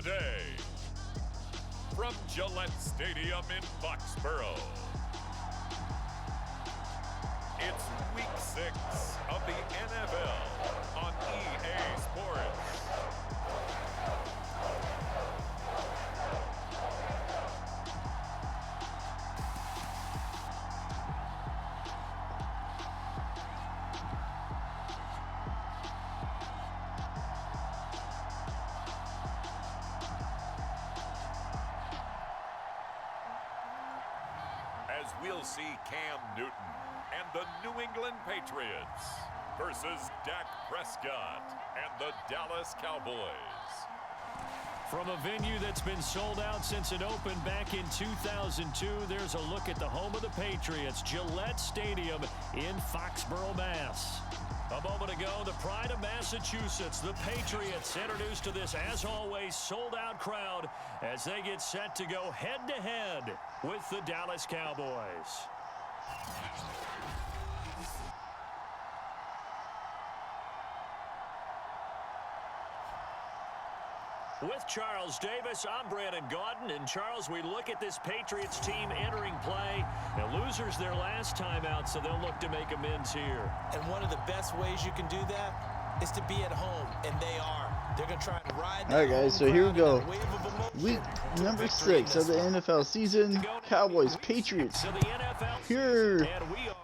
today. From Gillette Stadium in Foxborough, it's Week 6 of the NFL on EA Sports. As we'll see Cam Newton and the New England Patriots versus Dak Prescott and the Dallas Cowboys. From a venue that's been sold out since it opened back in 2002, there's a look at the home of the Patriots, Gillette Stadium in Foxborough, Mass. A moment ago, the pride of Massachusetts, the Patriots, introduced to this, as always, sold-out crowd as they get set to go head-to-head with the Dallas Cowboys. With Charles Davis, I'm Brandon Gaudin. And Charles, we look at this Patriots team entering play. The losers their last time out, so they'll look to make amends here. And one of the best ways you can do that is to be at home, and they are. They're going to try and ride that. All right, guys, so here we go. Week number 6 of the NFL season. Cowboys, Patriots, here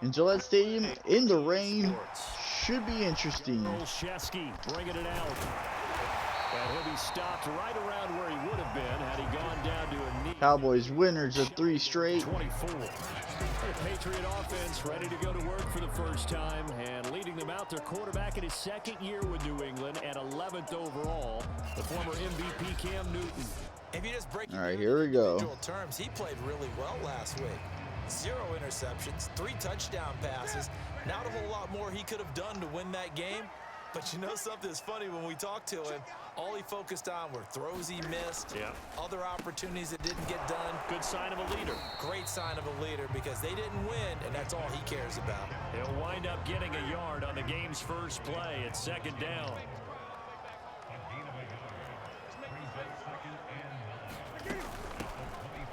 in Gillette Stadium in the rain. Should be interesting. Bringing it out. And he'll be stopped right around where he would have been had he gone down to a knee. Cowboys winners of 3 straight. 24. The Patriot offense ready to go to work for the first time, and leading them out, their quarterback in his 2nd year with New England at 11th overall, the former MVP Cam Newton. If you just break all right, here we go. Terms, he played really well last week. 0 interceptions, 3 touchdown passes. Not a whole lot more he could have done to win that game. But you know something's funny, when we talked to him, all he focused on were throws he missed, other opportunities that didn't get done. Good sign of a leader. Great sign of a leader, because they didn't win, and that's all he cares about. He'll wind up getting a yard on the game's first play at 2nd down.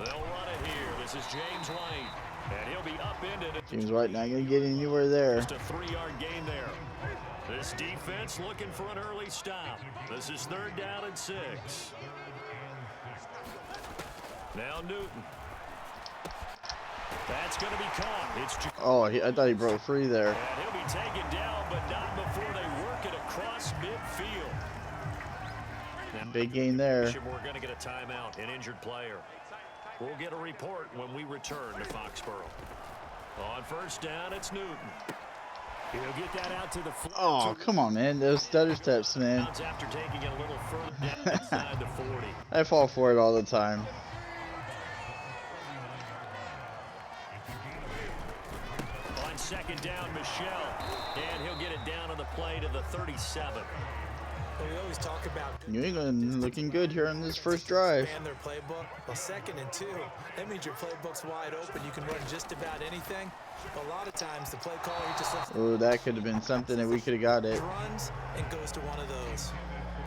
They'll run it here. This is James White, and he'll be upended. James White not going to get anywhere there. Just a 3-yard gain there. This defense looking for an early stop. This is 3rd down and 6. Now Newton. That's going to be caught. Oh, I thought he broke free there. And he'll be taken down, but not before they work it across midfield. Big gain there. We're going to get a timeout, an injured player. We'll get a report when we return to Foxborough. On 1st down, it's Newton. He'll get that out to the floor. Oh, come on, man. Those stutter steps, man. After taking it a little further down inside the 40. I fall for it all the time. On 2nd down, Michelle. And he'll get it down on the play to the 37. We always talk about New England looking good here on this first drive. Their playbook. Well, 2nd and 2. That means your playbook's wide open. You can run just about anything. But a lot of times the play caller just looks. Oh, that could have been something that we could have got it. Runs and goes to one of those.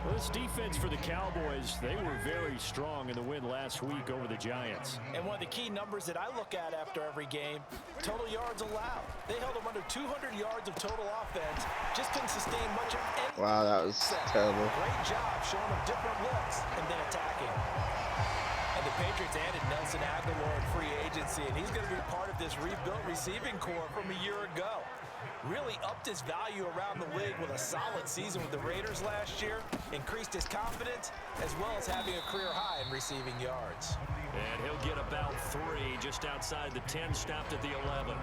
Well, this defense for the Cowboys, they were very strong in the win last week over the Giants. And one of the key numbers that I look at after every game, total yards allowed. They held them under 200 yards of total offense. Just couldn't sustain much of anything. Wow, that was terrible. Great job showing them different looks and then attacking. And the Patriots added Nelson Aguilar in free agency, and he's going to be part of this rebuilt receiving corps from a year ago. Really upped his value around the league with a solid season with the Raiders last year, increased his confidence, as well as having a career high in receiving yards. And he'll get about 3 just outside the 10, stopped at the 11.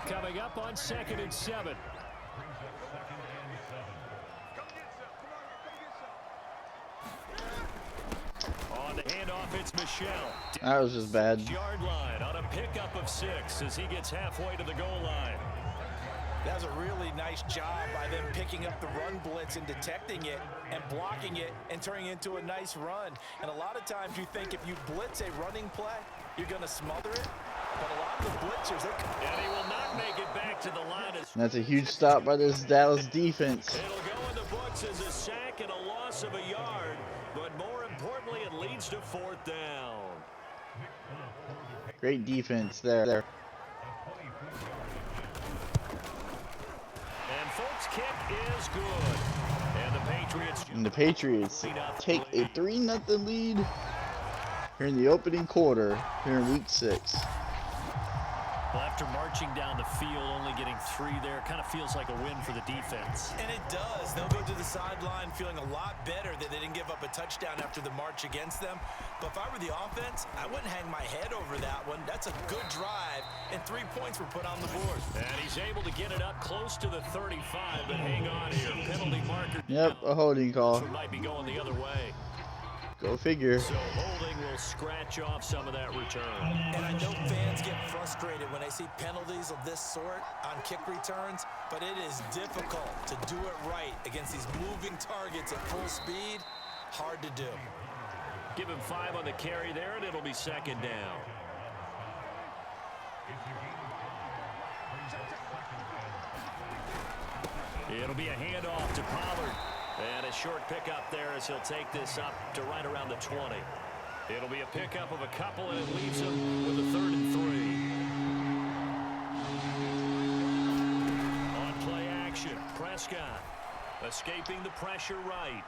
Coming up on 2nd and 7. On the handoff, it's Michelle. That was just bad. Yard line on a pickup of 6 as he gets halfway to the goal line. That was a really nice job by them picking up the run blitz and detecting it and blocking it and turning it into a nice run. And a lot of times you think if you blitz a running play, you're going to smother it. But a lot of the blitzers, and he will not make it back to the line. That's a huge stop by this Dallas defense. It'll go in the book counts as a sack and a loss of a yard, but more importantly, it leads to 4th down. Great defense there. And folks, kick is good. And the Patriots Take a 3-0 lead here in the opening quarter here in week 6. Well, after marching down the field, only getting 3 there, kind of feels like a win for the defense. And it does. They'll go to the sideline feeling a lot better that they didn't give up a touchdown after the march against them. But if I were the offense, I wouldn't hang my head over that one. That's a good drive, and 3 points were put on the board. And he's able to get it up close to the 35, but hang on here. Penalty marker. Yep, a holding call. This one might be going the other way. Go figure. So holding will scratch off some of that return. And I know fans get frustrated when they see penalties of this sort on kick returns, but it is difficult to do it right against these moving targets at full speed. Hard to do. Give him 5 on the carry there, and it'll be 2nd down. It'll be a handoff to Pollard. And a short pickup there as he'll take this up to right around the 20. It'll be a pickup of a couple, and it leaves him with a 3rd and 3. On play action, Prescott escaping the pressure right.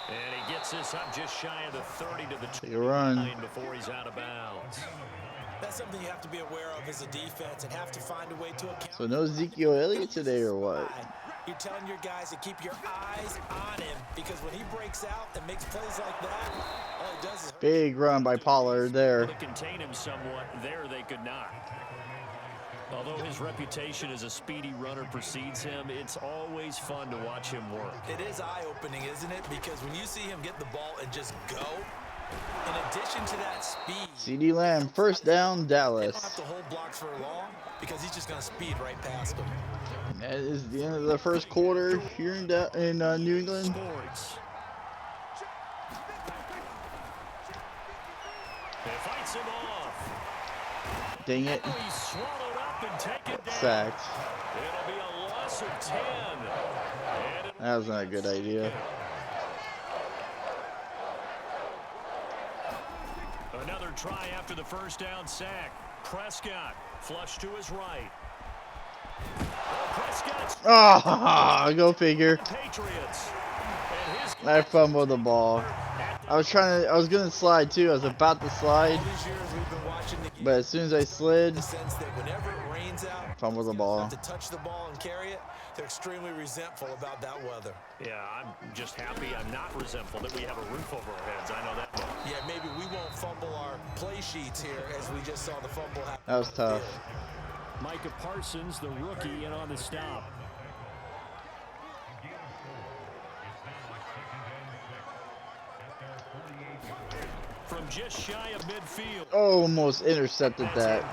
And he gets this up just shy of the 30 to the 29 before he's out of bounds. That's something you have to be aware of as a defense and have to find a way to account. So no Ezekiel Elliott today or what? You're telling your guys to keep your eyes on him because when he breaks out and makes plays like that, all he does is big run by Pollard there. To contain him somewhat, there they could not. Although his reputation as a speedy runner precedes him, it's always fun to watch him work. It is eye-opening, isn't it? Because when you see him get the ball and just go, in addition to that speed, CeeDee Lamb, 1st down, Dallas. They don't have to hold blocks for long because he's just going to speed right past them. That is the end of the 1st quarter here in New England. Sports. He fights him off. Dang it. Oh, he's swallowed up and taken down. Sacked. It'll be a loss of 10. That was not a good idea. Another try after the 1st down sack. Prescott flush to his right. Oh, go figure. Patriots. I fumbled the ball. I was gonna slide too. I was about to slide, but as soon as I slid, fumbled the ball. To touch the ball and carry it, they're extremely resentful about that weather. Yeah, I'm just happy I'm not resentful that we have a roof over our heads. I know that much. Yeah, maybe we won't fumble our play sheets here as we just saw the fumble happen. That was tough. Micah Parsons, the rookie, in on the stop. From just shy of midfield. Almost intercepted that.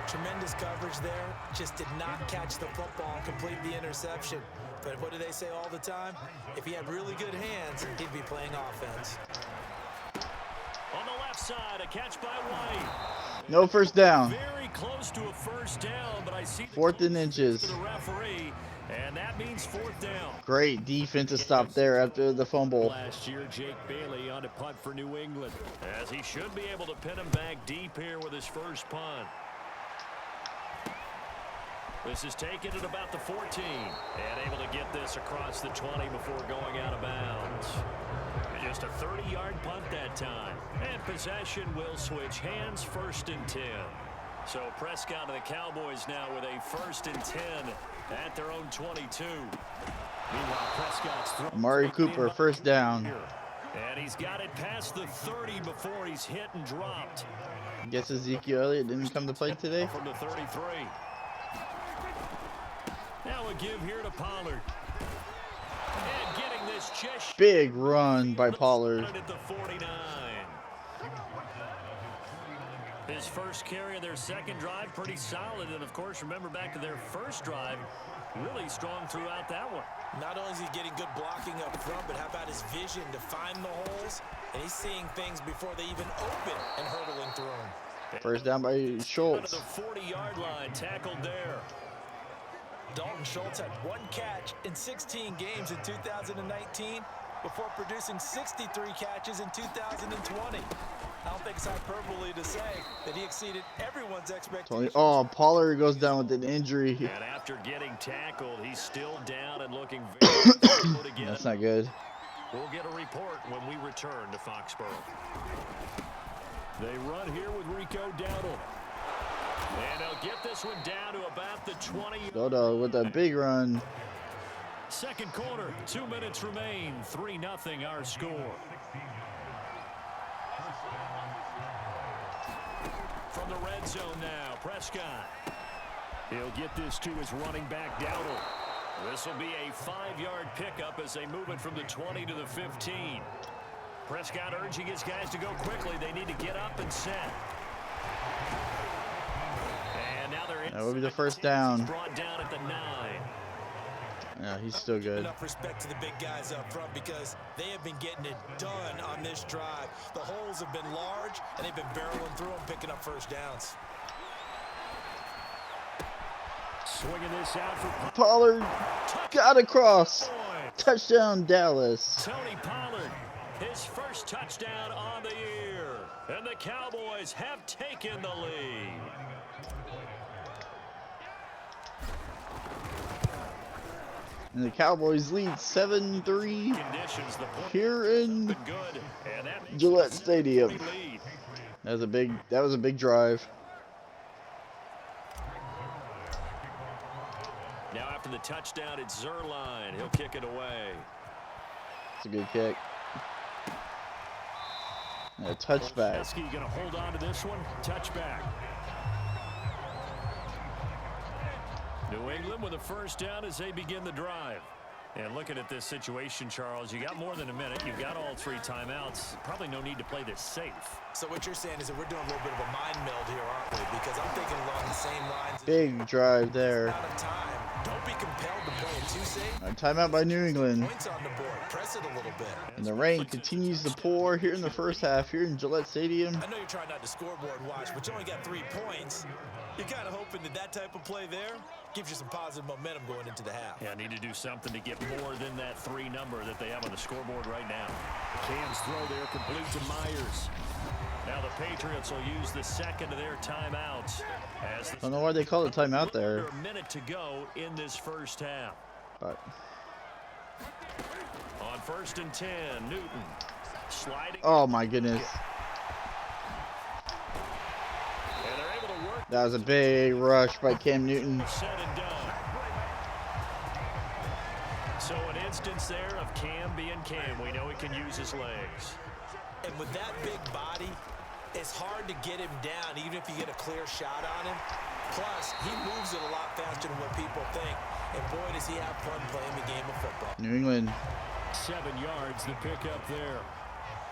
Tremendous coverage there. Just did not catch the football and complete the interception. But what do they say all the time? If he had really good hands, he'd be playing offense. On the left side, a catch by White. No 1st down. Very close to a 1st down, but I see 4th and inches. the referee, and that means 4th down. Great defensive stop there after the fumble. Last year, Jake Bailey on a punt for New England, as he should be able to pin him back deep here with his 1st punt. This is taken at about the 14, and able to get this across the 20 before going out of bounds. Just a 30-yard punt that time. And possession will switch hands, 1st and 10. So Prescott and the Cowboys now with a 1st and 10 at their own 22. Meanwhile, Prescott's throw. Amari Cooper, 1st down. And he's got it past the 30 before he's hit and dropped. Guess Ezekiel Elliott didn't come to play today. From the 33. Now a give here to Pollard. And getting this just Big run by Pollard. at the 49. His 1st carry of their 2nd drive, pretty solid. And, of course, remember back to their 1st drive, really strong throughout that one. Not only is he getting good blocking up front, but how about his vision to find the holes? And he's seeing things before they even open and hurdling through them. 1st down by Schultz. Out of the 40-yard line, tackled there. Dalton Schultz had 1 catch in 16 games in 2019 before producing 63 catches in 2020. I don't think it's hyperbole to say that he exceeded everyone's expectations. Oh, Pollard goes down with an injury. And after getting tackled, he's still down and looking very comfortable to get. That's not good. We'll get a report when we return to Foxborough. They run here with Rico Dowdle. And they'll get this one down to about the 20. Dodo with a big run. Second quarter, 2 minutes remain. 3-0 our score. From the red zone now, Prescott. He'll get this to his running back, Dowdle. This will be a 5-yard pickup as they move it from the 20 to the 15. Prescott urging his guys to go quickly. They need to get up and set. And now they're in. That will be the first down. Brought down at the 9. Yeah, he's still good. Enough respect to the big guys up front because they have been getting it done on this drive. The holes have been large, and they've been barreling through them, picking up first downs. Swinging this out for Pollard. Got across. Touchdown, Dallas. Tony Pollard, his first touchdown on the year. And the Cowboys have taken the lead. And the Cowboys lead 7-3 here in Gillette Stadium. That was a big drive. Now after the touchdown, it's Zerline. He'll kick it away. It's a good kick. And a touchback. Olszewski gonna hold on to this one. Touchback. New England with a first down as they begin the drive. And looking at this situation, Charles, you got more than a minute. You've got all 3 timeouts. Probably no need to play this safe. So what you're saying is that we're doing a little bit of a mind meld here, aren't we? Because I'm thinking along the same lines. Big drive there. Out of time. Don't be compelled to play it too safe. A timeout by New England. Points on the board. Press it a little bit. And the rain continues to pour here in the first half here in Gillette Stadium. I know you're trying not to scoreboard watch, but you only got 3 points. You're kind of hoping that type of play there gives you some positive momentum going into the half. Yeah, need to do something to get more than that 3 number that they have on the scoreboard right now. Cam's throw there complete to Myers. Now the Patriots will use the second of their timeouts. I don't know why they call it timeout there. A minute to go in this first half. But on 1st and 10, Newton sliding. Oh my goodness. And they're able to work. That was a big rush by Cam Newton. Said and done. So an instance there of Cam being Cam. We know he can use his legs. And with that big body, it's hard to get him down, even if you get a clear shot on him. Plus, he moves it a lot faster than what people think. And boy, does he have fun playing the game of football. New England. 7 yards, the pickup there.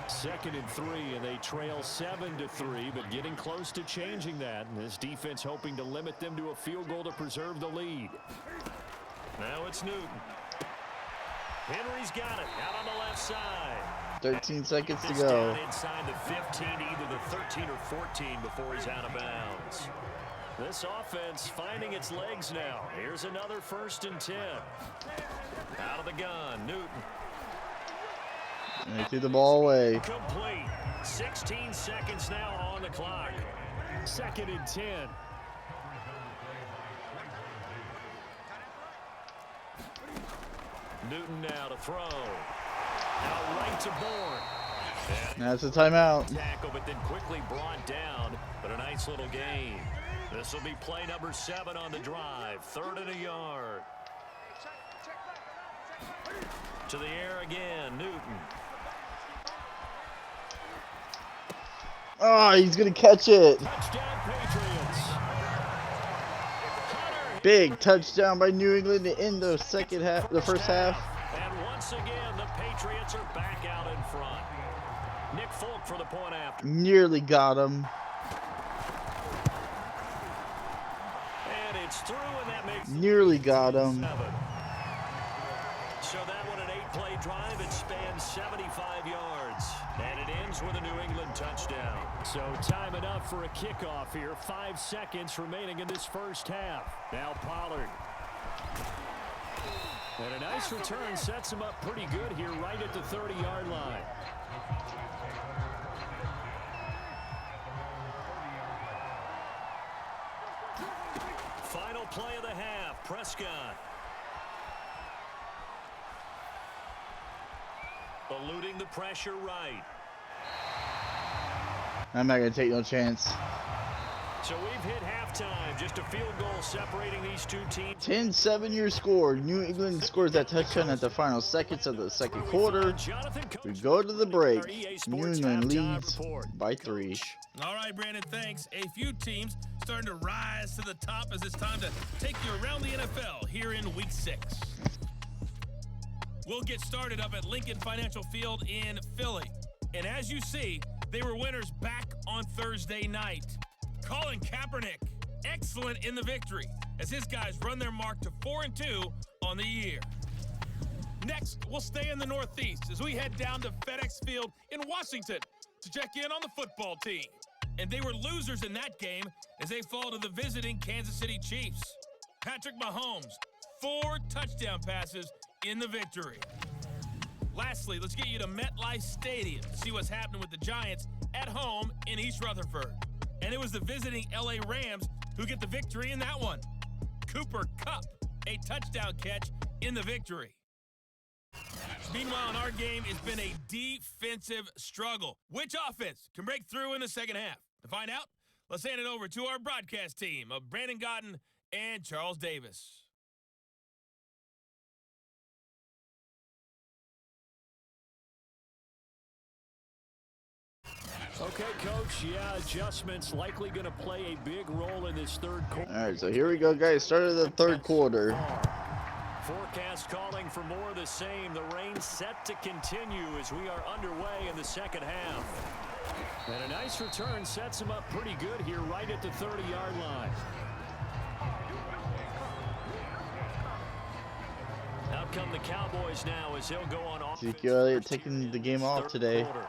2nd and 3, and they trail 7-3, but getting close to changing that. And this defense hoping to limit them to a field goal to preserve the lead. Now it's Newton. Henry's got it out on the left side. 13 seconds to This go. down inside the 15, either the 13 or 14 before he's out of bounds. This offense finding its legs now. Here's another 1st and 10. Out of the gun, Newton. And they threw the ball away. Complete. 16 seconds now on the clock. 2nd and 10. Newton now to throw. Now right to Bourne. That's a timeout. Tackle, but then quickly brought down. But a nice little gain. This will be play number 7 on the drive. 3rd and a yard. To the air again, Newton. Oh, he's going to catch it. Touchdown, Patriots. Big touchdown by New England to end the second half, the first half. And once again, the Patriots are back out in front. Nick Folk for the point after. Nearly got him. And it's through, and that makes Nearly got him. 7. So that one an 8-play drive. It spans 75 yards. And it ends with a New England touchdown. So time enough for a kickoff here. 5 seconds remaining in this first half. Now Pollard And a nice return sets him up pretty good here right at the 30-yard line. Final play of the half, Prescott. Eluding the pressure right. I'm not going to take no chance. So we've hit halftime. Just a field goal separating these two teams. 10-7 your score. New England scores that touchdown at the final seconds of the second quarter. We go to the break. New England leads by 3. All right, Brandon, thanks. A few teams starting to rise to the top as it's time to take you around the NFL here in Week 6. We'll get started up at Lincoln Financial Field in Philly. And as you see, they were winners back on Thursday night. Colin Kaepernick, excellent in the victory as his guys run their mark to 4-2 on the year. Next, we'll stay in the Northeast as we head down to FedEx Field in Washington to check in on the football team. And they were losers in that game as they fall to the visiting Kansas City Chiefs. Patrick Mahomes, 4 touchdown passes in the victory. Lastly, let's get you to MetLife Stadium to see what's happening with the Giants at home in East Rutherford. And it was the visiting LA Rams who get the victory in that one. Cooper Kupp, a touchdown catch in the victory. Meanwhile, in our game, it's been a defensive struggle. Which offense can break through in the second half? To find out, let's hand it over to our broadcast team of Brandon Gotten and Charles Davis. Okay, Coach. Yeah, adjustments likely going to play a big role in this third quarter. All right, so here we go, guys. Start of the third quarter. Forecast calling for more of the same. The rain set to continue as we are underway in the second half. And a nice return sets him up pretty good here right at the 30-yard line. Out come the Cowboys now as he'll go on offense. Ezekiel Elliott taking the game off today. Quarter.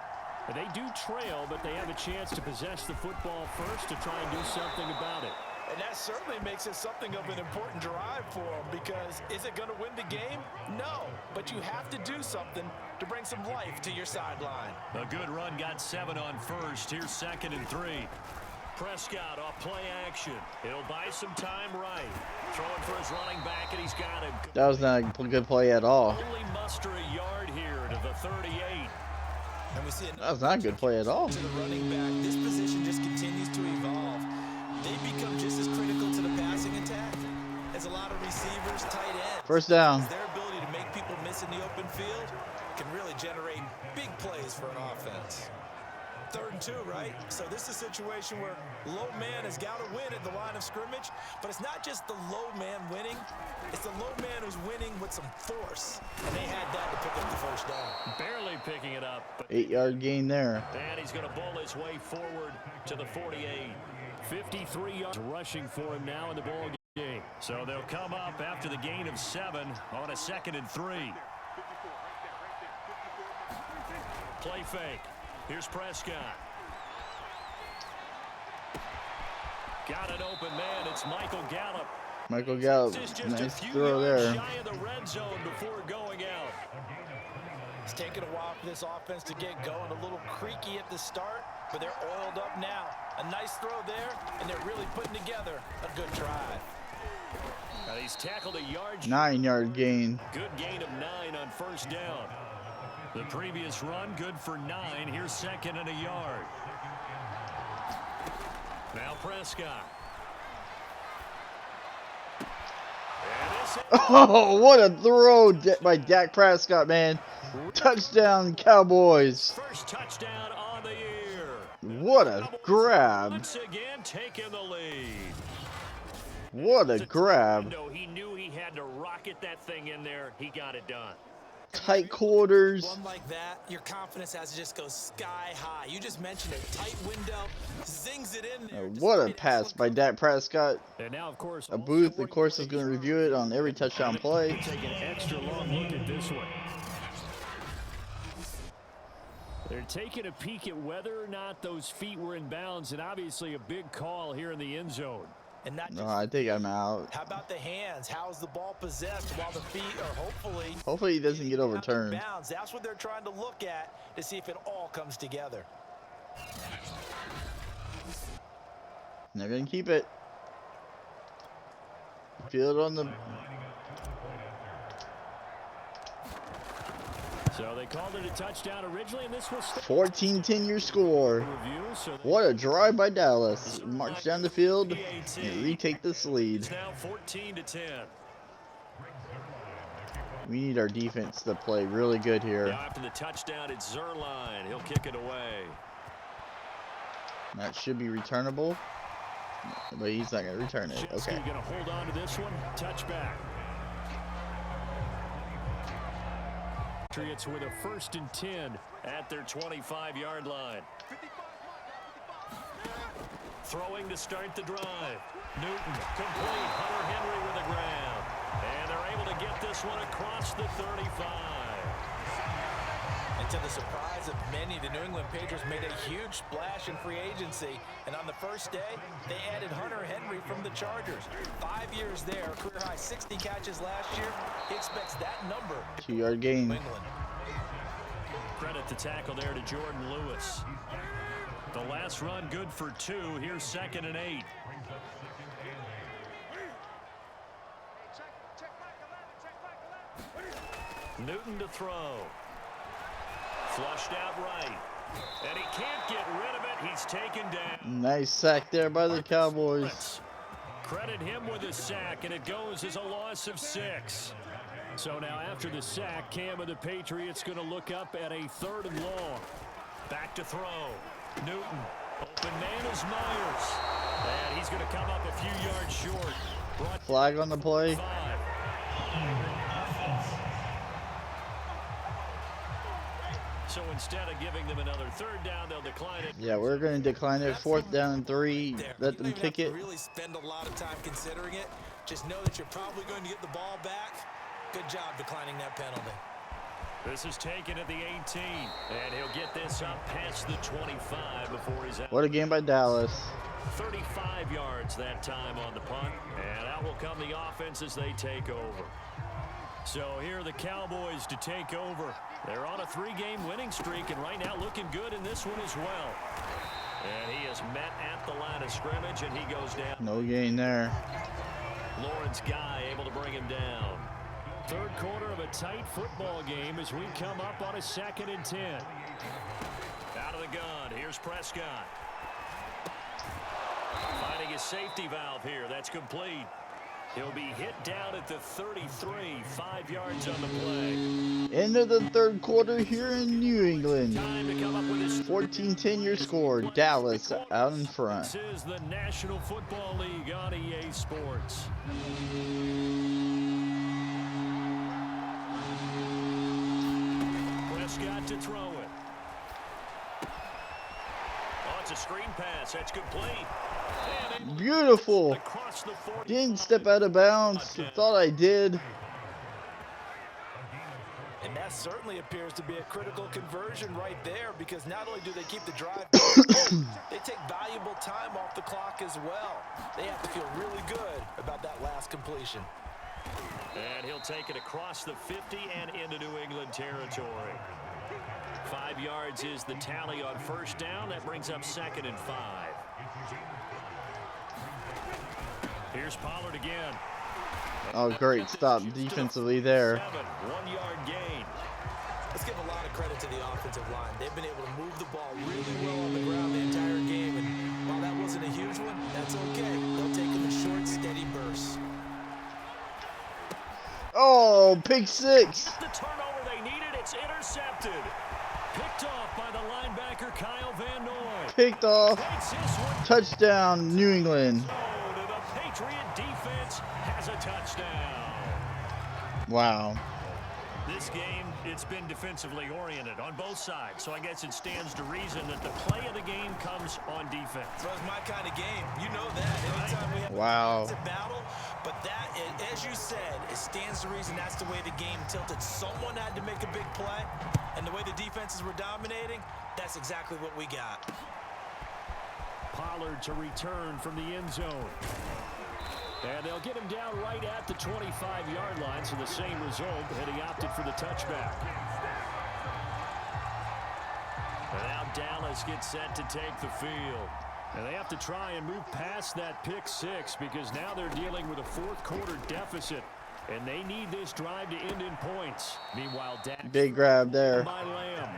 They do trail, but they have a chance to possess the football first to try and do something about it. And that certainly makes it something of an important drive for them, because is it going to win the game? No, but you have to do something to bring some life to your sideline. A good run got 7 on first. Here's 2nd and 3. Prescott off play action. He'll buy some time right. Throwing for his running back, and he's got him. That was not a good play at all. Only muster a yard here to the 38. And we see That was not a good play at all. to the running back. This position just continues to evolve. They become just as critical to the passing attack as a lot of receivers, tight ends. First down. Their ability to make people miss in the open field can really generate big plays for an offense. 3rd and 2, right? So this is a situation where low man has got to win at the line of scrimmage, but it's not just the low man winning. It's the low man who's winning with some force, and they had that to pick up the first down. Barely picking it up. 8-yard gain there. And he's going to bowl his way forward to the 48. 53 yards rushing for him now in the ball game. So they'll come up after the gain of 7 on a 2nd and 3. Play fake. Here's Prescott. Got an open man. It's Michael Gallup. Michael Gallup, nice throw there. Shy of the red zone before going out. It's taken a while for this offense to get going. A little creaky at the start, but they're oiled up now. A nice throw there, and they're really putting together a good drive. And he's tackled a yard. 9-yard gain. Good gain of 9 on first down. The previous run, good for 9. Here's 2nd and a yard. Now Prescott. Oh, what a throw by Dak Prescott, man. Touchdown, Cowboys. First touchdown on the year. What a grab. Once again, taking the lead. What a grab. No, he knew he had to rocket that thing in there. He got it done. Tight quarters. One like that, your confidence has to just go sky high. You just mentioned it. Tight window, zings it in there. What a pass by Dak Prescott. And now, of course, A booth, of course, is going to review it on every touchdown play. take an extra long look at this one. They're taking a peek at whether or not those feet were in bounds, and obviously a big call here in the end zone. And not just No, I think I'm out. how about the hands? How's the ball possessed while the feet are Hopefully he doesn't get overturned. bounds? That's what they're trying to look at to see if it all comes together. They're going to keep it. Feel it on the... So they called it a touchdown originally, and this was 14-10 your score. What a drive by Dallas. March down the field and retake this lead. It's now 14-10. We need our defense to play really good here. Now after the touchdown, it's Zerline. He'll kick it away. That should be returnable, but he's not going to return it. Okay. Going to hold on to this one. Touchback. Patriots with a 1st and 10 at their 25-yard line. Throwing to start the drive. Newton complete. Hunter Henry with the ground. And they're able to get this one across the 35. And to the surprise of many, the New England Patriots made a huge splash in free agency. And on the first day, they added Hunter Henry from the Chargers. 5 years there, career-high 60 catches last year. He expects that number. 2-yard gain. Credit the tackle there to Jordan Lewis. The last run good for 2. Here's 2nd and 8. Newton to throw. Flushed out right. And he can't get rid of it. He's taken down. Nice sack there by the Cowboys. Credit him with a sack, and it goes as a loss of 6. So now after the sack, Cam of the Patriots going to look up at a 3rd and long. Back to throw. Newton. Open man is Myers. And he's going to come up a few yards short. Flag on the play. 5. So instead of giving them another 3rd down, they'll decline it. Yeah, we're going to decline it. 4th down and 3. Let them kick it. Really spend a lot of time considering it. Just know that you're probably going to get the ball back. Good job declining that penalty. This is taken at the 18, and he'll get this up past the 25 before he's out. What a game by Dallas. 35 yards that time on the punt, and out will come the offense as they take over. So here are the Cowboys to take over. They're on a 3-game winning streak, and right now looking good in this one as well. And he is met at the line of scrimmage, and he goes down. No gain there. Lawrence Guy able to bring him down. 3rd quarter of a tight football game as we come up on a 2nd and 10. Out of the gun, here's Prescott. Finding his safety valve here, that's complete. He'll be hit down at the 33, 5 yards on the play. End of the 3rd quarter here in New England. 14-10 your score. Dallas out in front. This is the National Football League on EA Sports. Prescott to throw it. Oh, it's a screen pass. That's complete. Beautiful. Didn't step out of bounds. Thought I did. And that certainly appears to be a critical conversion right there, because not only do they keep the drive, they take valuable time off the clock as well. They have to feel really good about that last completion. And he'll take it across the 50 and into New England territory. 5 yards is the tally on 1st down. That brings up 2nd and 5. Here's Pollard again. Oh, great stop defensively there. 1-yard gain. Let's give a lot of credit to the offensive line. They've been able to move the ball really well on the ground the entire game. And while that wasn't a huge one, that's okay. They'll take it in short, steady bursts. Oh, pick 6. The turnover they needed, it's intercepted. Picked off by the linebacker Kyle Van Noy. Picked off. Touchdown, New England. The Patriot defense has a touchdown. Wow. This game, it's been defensively oriented on both sides, so I guess it stands to reason that the play of the game comes on defense. So it's my kind of game. You know that. Anytime we have a battle, but that, as you said, it stands to reason that's the way the game tilted. Someone had to make a big play, and the way the defenses were dominating, that's exactly what we got. Pollard to return from the end zone. And they'll get him down right at the 25-yard line, so the same result, and he opted for the touchback. And now Dallas gets set to take the field. And they have to try and move past that pick six because now they're dealing with a fourth-quarter deficit. And they need this drive to end in points. Meanwhile, Dak. Big grab there. By Lamb.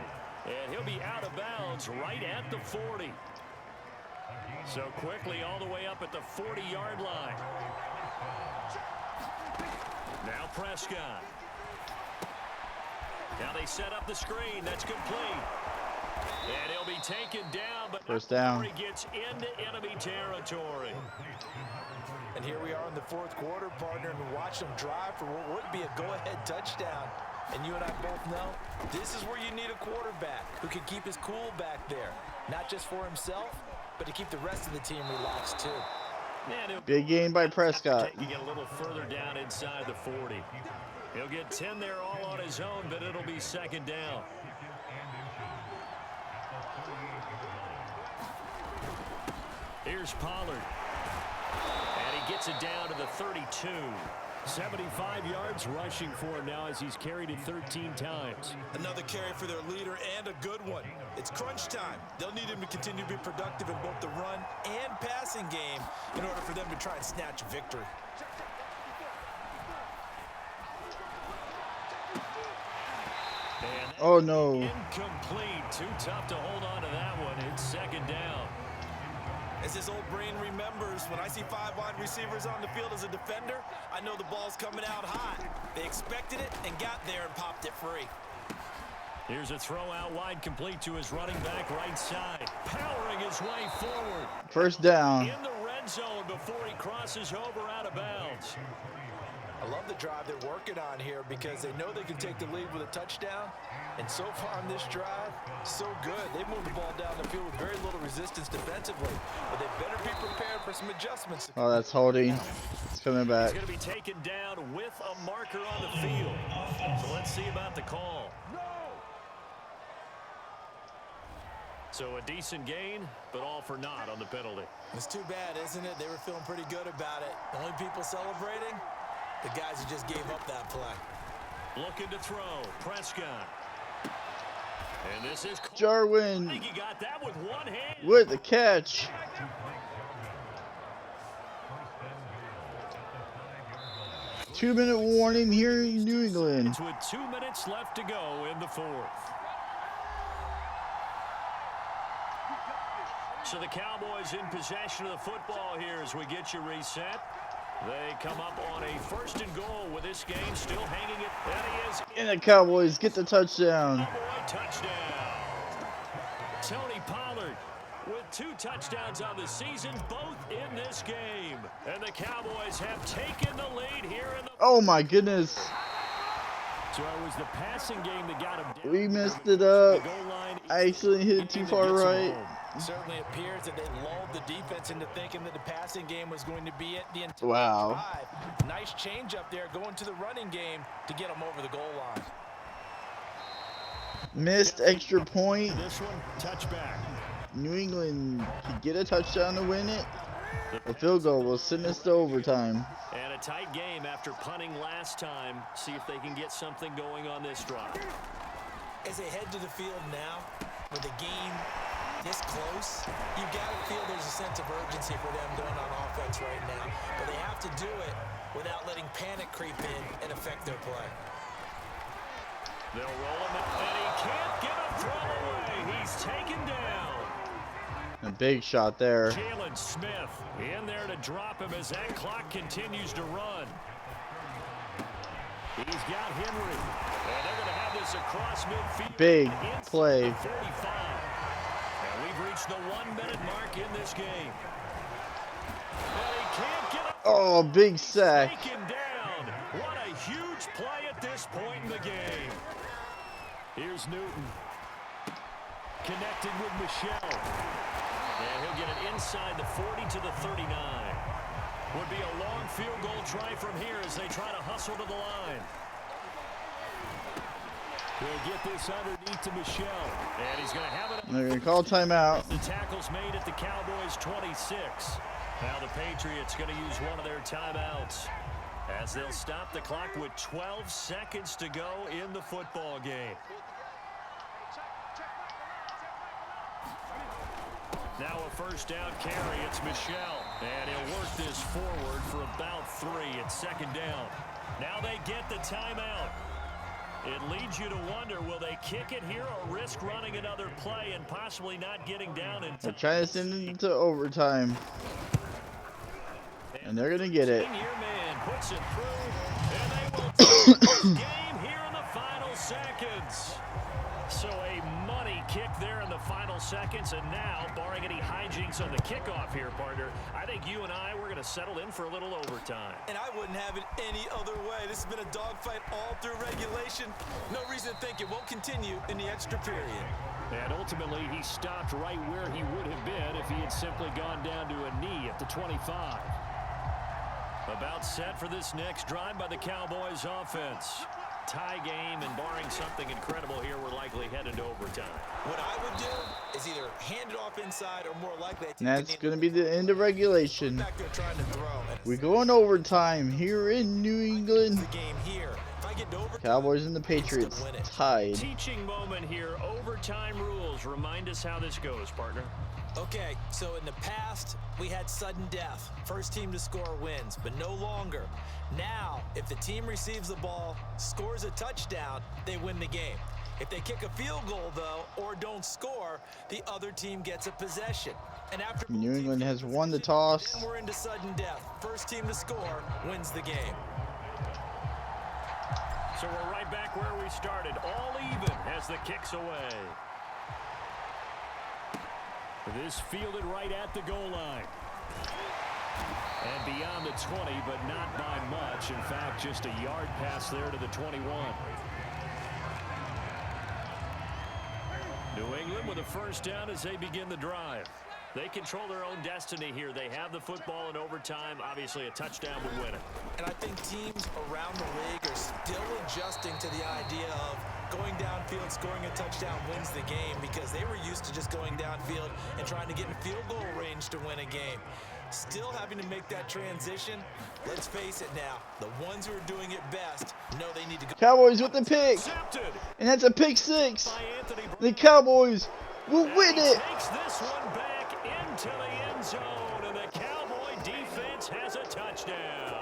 And he'll be out of bounds right at the 40. So quickly all the way up at the 40-yard line. Now Prescott. Now they set up the screen. That's complete. And he'll be taken down, but first down. He gets into enemy territory. And here we are in the fourth quarter, partner, and watch them drive for what would be a go-ahead touchdown. And you and I both know this is where you need a quarterback who can keep his cool back there, not just for himself, but to keep the rest of the team relaxed too. Big game by Prescott. Taking it a little further down inside the 40. He'll get 10 there all on his own, but it'll be second down. Here's Pollard. And he gets it down to the 32. 75 yards rushing for him now as he's carried it 13 times. Another carry for their leader and a good one. It's crunch time. They'll need him to continue to be productive in both the run and passing game in order for them to try and snatch a victory. And oh no. Incomplete. Too tough to hold on to that one. It's second down. As his old brain remembers, when I see 5 wide receivers on the field as a defender, I know the ball's coming out hot. They expected it and got there and popped it free. Here's a throw out wide, complete to his running back right side. Powering his way forward. First down. In the red zone before he crosses over out of bounds. I love the drive they're working on here because they know they can take the lead with a touchdown. And so far on this drive, so good. They've moved the ball down the field with very little resistance defensively. But they better be prepared for some adjustments. Oh, that's holding. It's coming back. He's going to be taken down with a marker on the field. So let's see about the call. So a decent gain, but all for naught on the penalty. It's too bad, isn't it? They were feeling pretty good about it. The only people celebrating, the guys who just gave up that play. Looking to throw. Prescott. And this is Jarwin. I think he got that with one hand. With the catch. Two-minute warning here in New England. With 2 minutes left to go in the fourth. So the Cowboys in possession of the football here as we get you reset. They come up on a first and goal with this game still hanging it. That he is. And the Cowboys get the touchdown. Cowboy touchdown. Tony Pollard with 2 touchdowns on the season, both in this game. And the Cowboys have taken the lead here in the... Oh my goodness. So it was the passing game that got him down. We messed it up. I accidentally hit it too far right. Certainly appears that they lulled the defense into thinking that the passing game was going to be it the entire drive. Nice change up there going to the running game to get them over the goal line. Missed extra point. This one, touchback. New England could get a touchdown to win it. A field goal will send us to overtime. And a tight game after punting last time. See if they can get something going on this drive. As they head to the field now, with the game this close, you got to feel there's a sense of urgency for them going on offense right now. But they have to do it without letting panic creep in and affect their play. They'll roll him up, and he can't get a throw away. He's taken down. A big shot there. Jalen Smith in there to drop him as that clock continues to run. He's got Henry, and they're going to have this across midfield. Big play. 45. And we've reached the 1-minute mark in this game. And he can't get up. Oh, big sack. Taken down. What a huge play at this point in the game. Here's Newton. Connected with Michelle. And he'll get it inside the 40 to the 39. Would be a long field goal try from here as they try to hustle to the line. He'll get this underneath to Michelle. And he's going to have it. They're going to call timeout. The tackle's made at the Cowboys 26. Now the Patriots going to use one of their timeouts as they'll stop the clock with 12 seconds to go in the football game. Now a first down carry. It's Michel. And he'll work this forward for about 3. It's second down. Now they get the timeout. It leads you to wonder, will they kick it here or risk running another play and possibly not getting down in time? They're trying to send it into overtime. And they're going to get it. Senior man puts it through, and they will take this game here in the final seconds. So a money kick there in the final seconds, and now, barring any hijinks on the kickoff here, partner, I think you and I, we're going to settle in for a little overtime. And I wouldn't have it any other way. This has been a dogfight all through regulation. No reason to think it won't continue in the extra period. And ultimately, he stopped right where he would have been if he had simply gone down to a knee at the 25. About set for this next drive by the Cowboys offense. Tie game, and barring something incredible here, we're likely headed to overtime. What I would do is either hand it off inside or more likely... And that's going to be the end of regulation. Back there trying to throw. We go in overtime here in New England. The game here. If I get to overtime, Cowboys and the Patriots tied. Teaching moment here. Overtime rules. Remind us how this goes, partner. Okay, so in the past, we had sudden death. First team to score wins, but no longer. Now, if the team receives the ball, scores a touchdown, they win the game. If they kick a field goal, though, or don't score, the other team gets a possession. And after New England has won the toss. then we're into sudden death. First team to score wins the game. So we're right back where we started. All even as the kick's away. This fielded right at the goal line. And beyond the 20, but not by much. In fact, just a yard pass there to the 21. New England with a first down as they begin the drive. They control their own destiny here. They have the football in overtime. Obviously, a touchdown would win it. And I think teams around the league are still adjusting to the idea of going downfield, scoring a touchdown wins the game, because they were used to just going downfield and trying to get in field goal range to win a game. Still having to make that transition. Let's face it now, the ones who are doing it best know they need to go. Cowboys with the pick. And that's a pick 6. The Cowboys will win it. Takes this one back into the end zone, and the Cowboy defense has a touchdown.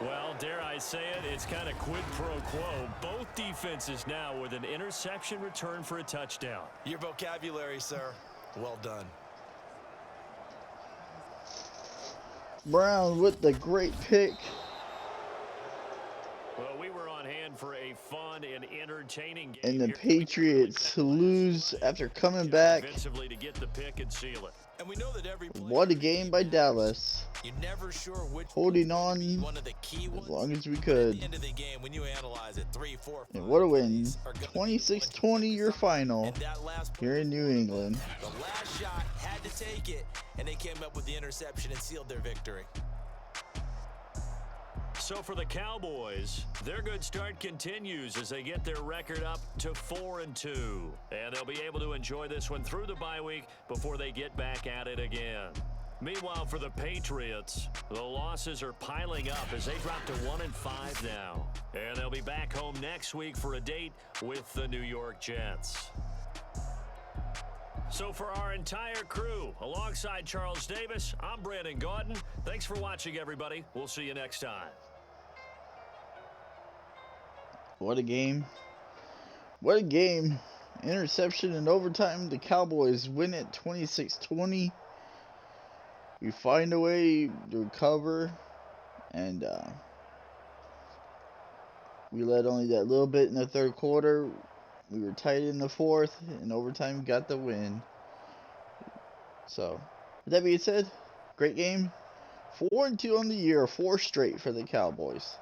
Well, dare I say it, it's kind of quid pro quo. Both defenses now with an interception return for a touchdown. Your vocabulary, sir. Well done. Brown with the great pick. Well, we were on hand for a fun and entertaining game. And the Patriots lose after coming back. Defensively to get the pick and seal it. And we know that every What a game by Dallas. You're never sure which Holding on one of the key ones as long as we at could. the end of the game when you analyze it. 3, 4, 5 And what a win. plays are gonna 26-20 your final and that last here in New England. the last shot had to take it, and they came up with the interception and sealed their victory. So for the Cowboys, their good start continues as they get their record up to 4-2. And they'll be able to enjoy this one through the bye week before they get back at it again. Meanwhile, for the Patriots, the losses are piling up as they drop to 1-5 now. And they'll be back home next week for a date with the New York Jets. So for our entire crew, alongside Charles Davis, I'm Brandon Gaudin. Thanks for watching, everybody. We'll see you next time. What a game. What a game. Interception in overtime. The Cowboys win it 26-20. We find a way to recover. And we led only that little bit in the third quarter. We were tight in the fourth. And overtime got the win. So, with that being said, great game. 4-2 on the year. 4 straight for the Cowboys.